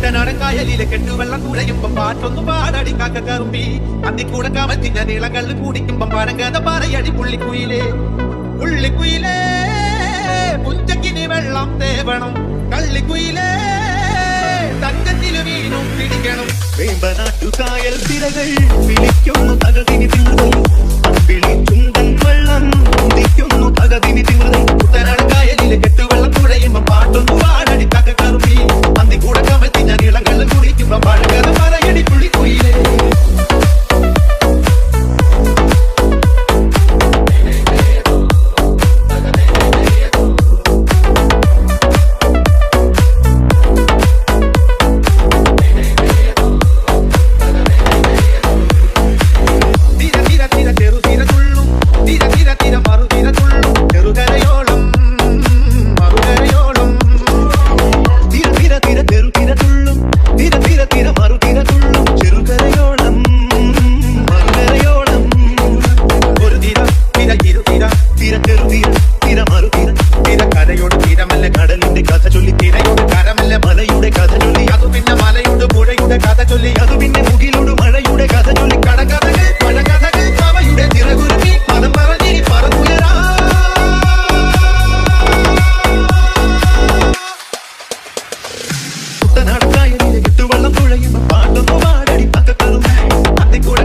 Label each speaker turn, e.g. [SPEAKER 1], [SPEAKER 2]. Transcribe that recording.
[SPEAKER 1] കുട്ടനാടൻ കായലിലെ കെട്ടുവെള്ളം കുഴയുമ്പം പാട്ടൊന്നു പാടടി കാക്ക കറുമ്പി അന്തിക്കൂടെ കമത്തിഞ്ഞ നീളങ്ങളിൽ കൂടിക്കുമ്പം പാരങ്കഥ പറയടി പുള്ളിക്കുയിലേ പുള്ളിക്കുയിലേ പുഞ്ചക്കിന് വെള്ളം തേവണം കള്ളിക്കുയിലേ തങ്കത്തില് വീണും പിടിക്കണം
[SPEAKER 2] വേമ്പനാട്ടുകായൽ തിരകൾ വിളിക്കുന്നു തകതിനി തിരുതൽ അമ്പിളി ചുണ്ടൻ വെള്ളം ഉദിക്കുന്നു തകതിനി തിരുതൽ
[SPEAKER 1] കുട്ടനാടൻ കായലിലെ കെട്ടുവെള്ളം കുഴയുമ്പം പാട്ടൊന്നു പാടടി കാക്ക കറുമ്പി അന്തിക്കൂടെ കമത്തിഞ്ഞ നീളങ്ങളിൽ കൂടിക്കുമ്പം പാരങ്കഥ പറയടി പുള്ളിക്കുയിലേ
[SPEAKER 2] കടലിന്റെ കഥ ചൊല്ലി തിരയുടെ കരമല്ല മലയുടെ കഥ ചൊല്ലി
[SPEAKER 1] അതു പിന്നെ മലയുടെ പുഴയുടെ കഥ ചൊല്ലി
[SPEAKER 2] അത് പിന്നെ മുകിലോട് മഴയുടെ കഥ ചൊല്ലി
[SPEAKER 1] കടകഥകൾ പഴകഥകൾ അവയുടെ തിരകുരുമി പദം പറഞ്ഞി പറന്നുയരാ
[SPEAKER 2] കുട്ടനാടൻ കായലിലെ കെട്ടുവെള്ളം തുഴയുമ്പോ പാട്ടൊന്നു പാടടി പക്കക്കറും
[SPEAKER 1] അന്തിക്കൂടെ